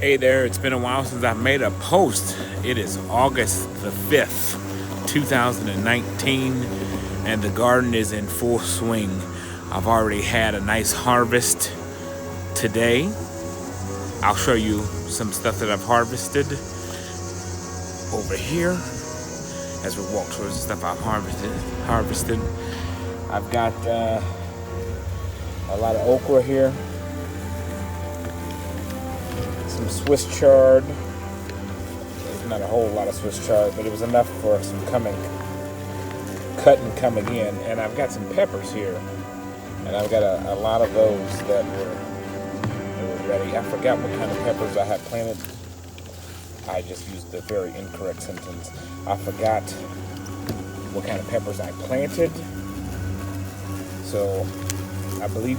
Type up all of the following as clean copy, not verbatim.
Hey there, it's been a while since I made a post. It is August the 5th, 2019, and the garden is in full swing. I've already had a nice harvest today. I'll show you some stuff that I've harvested over here as we walk towards the stuff I've harvested. I've got a lot of okra here. Some Swiss chard. There's not a whole lot of Swiss chard, but it was enough for some cut and coming in. And I've got some peppers here, and I've got a lot of those that were ready. I forgot what kind of peppers I had planted. I just used the very incorrect sentence. I forgot what kind of peppers I planted. So I believe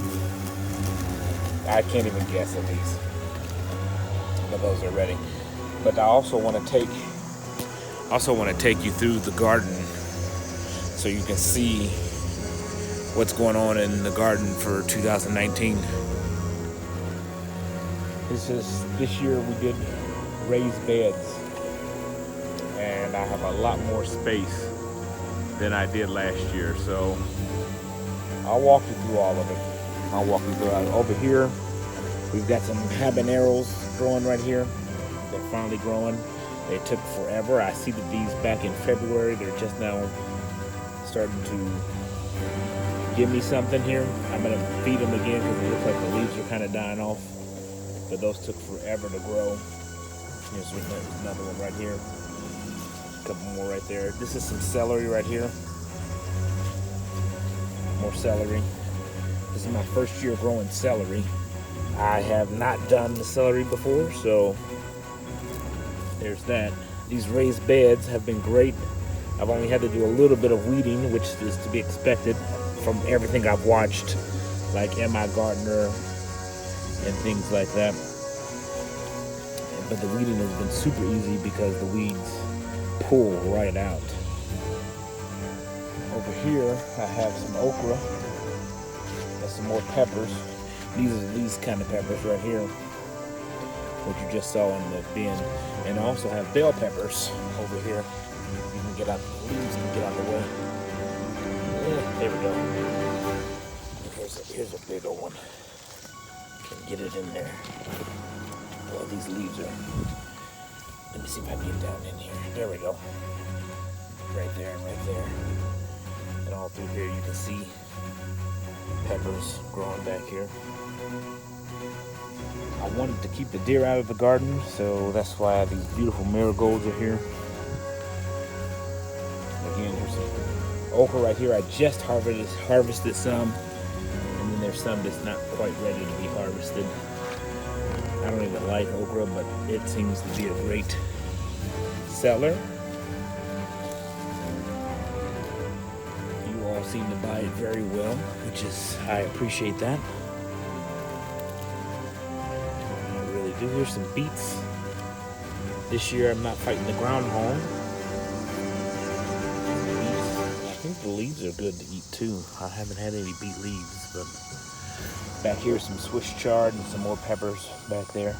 I can't even guess at these. But those are ready. But I also want to take you through the garden so you can see what's going on in the garden for 2019. This year we did raised beds, and I have a lot more space than I did last year. So I'll walk you through all of it. Over here, we've got some habaneros growing right here. They're finally growing. They took forever. I seeded these back in February. They're just now starting to give me something here. I'm gonna feed them again because it looks like the leaves are kind of dying off. But those took forever to grow. Here's another one right here. A couple more right there. This is some celery right here. More celery. This is my first year growing celery. I have not done the celery before, so there's that. These raised beds have been great. I've only had to do a little bit of weeding, which is to be expected from everything I've watched, like Am I Gardener and things like that. But the weeding has been super easy because the weeds pull right out. Over here, I have some okra and some more peppers. These are these kind of peppers right here, what you just saw in the bin. And I also have bell peppers over here. You can get out the leaves and get out the way. Yeah, there we go. Here's a big old one. Can get it in there. Well, these leaves are. Let me see if I can get down in here. There we go. Right there and right there. And all through here you can see peppers growing back here. I wanted to keep the deer out of the garden, so that's why these beautiful marigolds are here. Again, here's some okra right here. I just harvested some, and then there's some that's not quite ready to be harvested. I don't even like okra, but it seems to be a great seller. You all seem to buy it very well, which is, I appreciate that. Here's some beets. This year I'm not fighting the groundhog. I think the leaves are good to eat too. I haven't had any beet leaves, but back here some Swiss chard and some more peppers back there.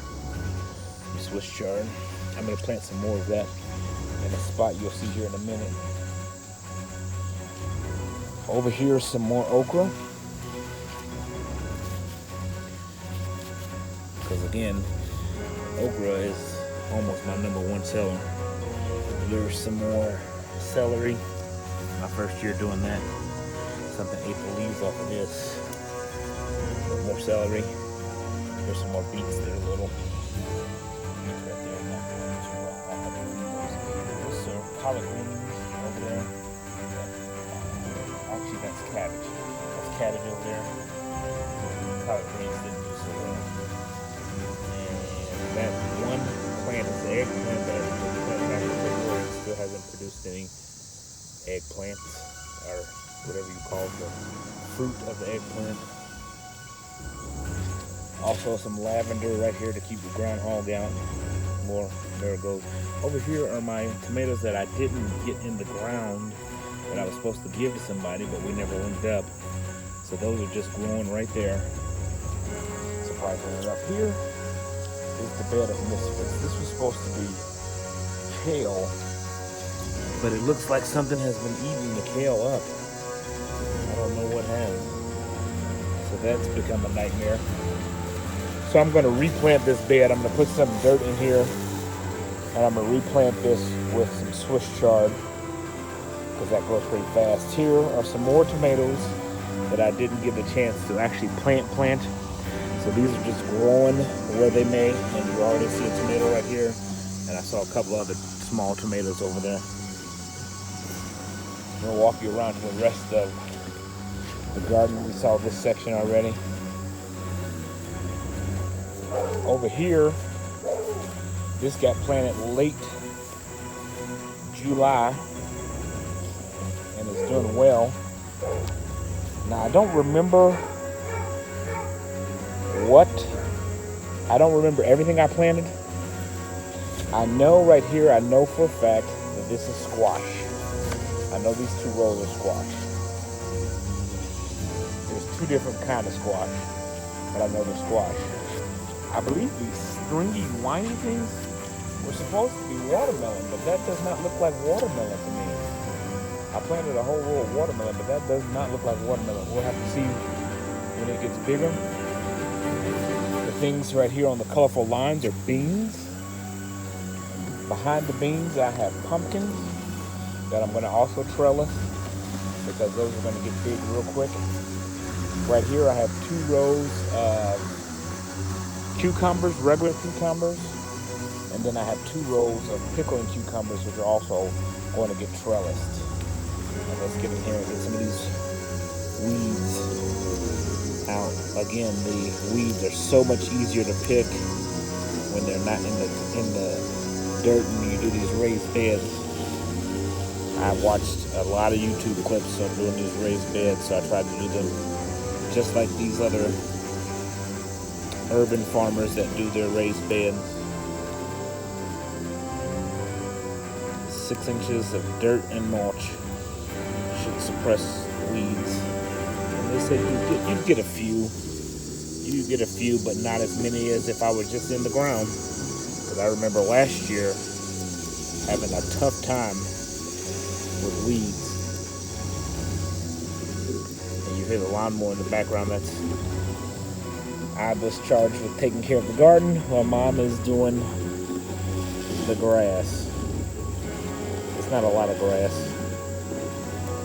Some Swiss chard. I'm gonna plant some more of that in a spot you'll see here in a minute. Over here some more okra. Because again, okra is almost my #1 seller. There's some more celery. My first year doing that. Something ate the leaves off of this. More celery. There's some more beets there, little. Beets right there. Those are collard greens over there. Actually, that's cabbage. That's cabbage over there. Collard greens didn't do so well. That one plant is the eggplant that I planted back in February. Still hasn't produced any eggplants, or whatever you call the fruit of the eggplant. Also some lavender right here to keep the groundhog out. More marigolds. Over here are my tomatoes that I didn't get in the ground that I was supposed to give to somebody, but we never linked up. So those are just growing right there. Surprisingly enough, here is the bed of misfits. This was supposed to be kale, but it looks like something has been eating the kale up. I don't know what has. So that's become a nightmare. So I'm going to replant this bed. I'm going to put some dirt in here, and I'm going to replant this with some Swiss chard, because that grows pretty fast. Here are some more tomatoes that I didn't get the chance to actually plant. So these are just growing where they may, and you already see a tomato right here, and I saw a couple other small tomatoes over there. I'm going to walk you around to the rest of the garden. We saw this section already. Over here, this got planted late July and is doing well. Now I don't remember everything I planted. I know right here, I know for a fact that this is squash. I know these 2 rows are squash. There's 2 different kinds of squash, but I know they're squash. I believe these stringy, whiny things were supposed to be watermelon, but that does not look like watermelon to me. I planted a whole row of watermelon, but that does not look like watermelon. We'll have to see when it gets bigger. The things right here on the colorful lines are beans. Behind the beans, I have pumpkins that I'm going to also trellis, because those are going to get big real quick. Right here, I have 2 rows of cucumbers, regular cucumbers, and then I have 2 rows of pickling cucumbers, which are also going to get trellised. And let's get in here and get some of these weeds out. Again, the weeds are so much easier to pick when they're not in the dirt and you do these raised beds. I watched a lot of YouTube clips on doing these raised beds, so I tried to do them just like these other urban farmers that do their raised beds. 6 inches of dirt and mulch should suppress weeds. And they say you get a few. You get a few, but not as many as if I were just in the ground. Because I remember last year having a tough time with weeds. And you hear the lawnmower in the background. I was charged with taking care of the garden while Mom is doing the grass. It's not a lot of grass.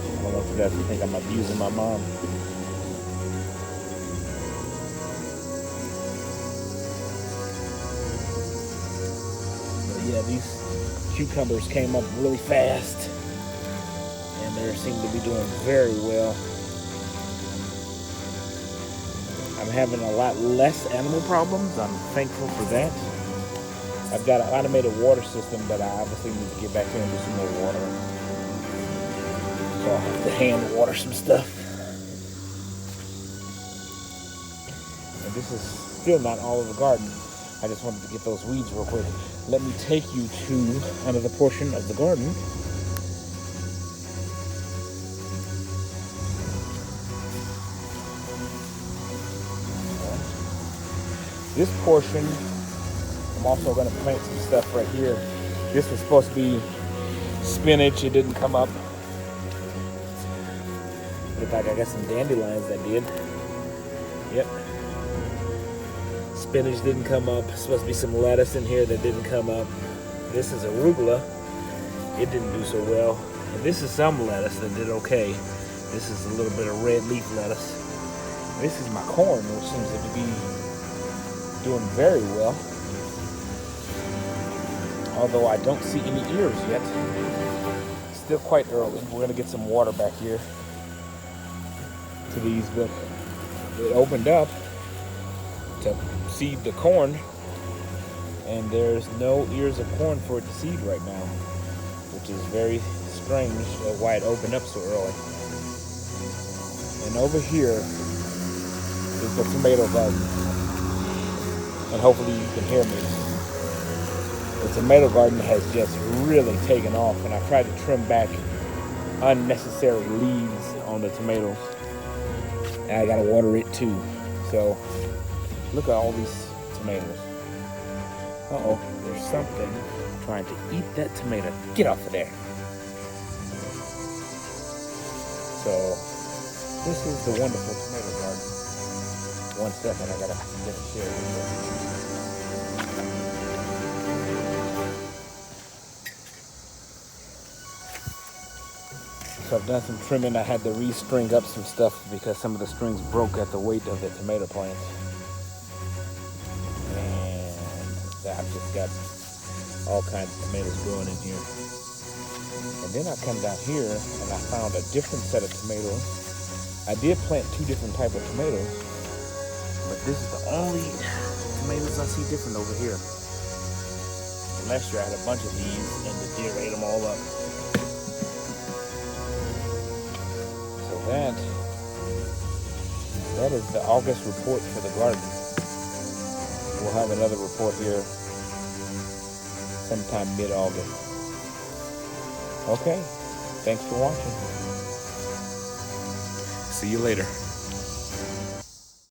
I don't want you guys to think I'm abusing my mom. But yeah, these cucumbers came up really fast, and they seem to be doing very well. I'm having a lot less animal problems. I'm thankful for that. I've got an automated water system, but I obviously need to get back there and do some more watering. So I'll have to hand water some stuff. And this is still not all of the garden. I just wanted to get those weeds real quick. Let me take you to another portion of the garden. This portion, I'm also going to plant some stuff right here. This was supposed to be spinach. It didn't come up. Looked like I got some dandelions that did. Yep. Spinach didn't come up. Supposed to be some lettuce in here that didn't come up. This is arugula. It didn't do so well. And this is some lettuce that did okay. This is a little bit of red leaf lettuce. This is my corn, which seems to be doing very well, although I don't see any ears yet. Still quite early. We're going to get some water back here to these, but it opened up to seed the corn, and there's no ears of corn for it to seed right now, which is very strange why it opened up so early. And over here is the tomato garden. And hopefully you can hear me. The tomato garden has just really taken off, and I tried to trim back unnecessary leaves on the tomatoes. And I gotta water it too. So look at all these tomatoes. Uh-oh, there's something trying to eat that tomato. Get off of there. So this is the wonderful tomato garden. 1 second, I gotta get a share with you. So I've done some trimming. I had to restring up some stuff because some of the strings broke at the weight of the tomato plants. And I've just got all kinds of tomatoes growing in here. And then I come down here and I found a different set of tomatoes. I did plant 2 different types of tomatoes, but this is the only tomatoes I see different over here. Last year I had a bunch of these and the deer ate them all up. So that is the August report for the garden. We'll have another report here sometime mid-August. Okay, thanks for watching. See you later.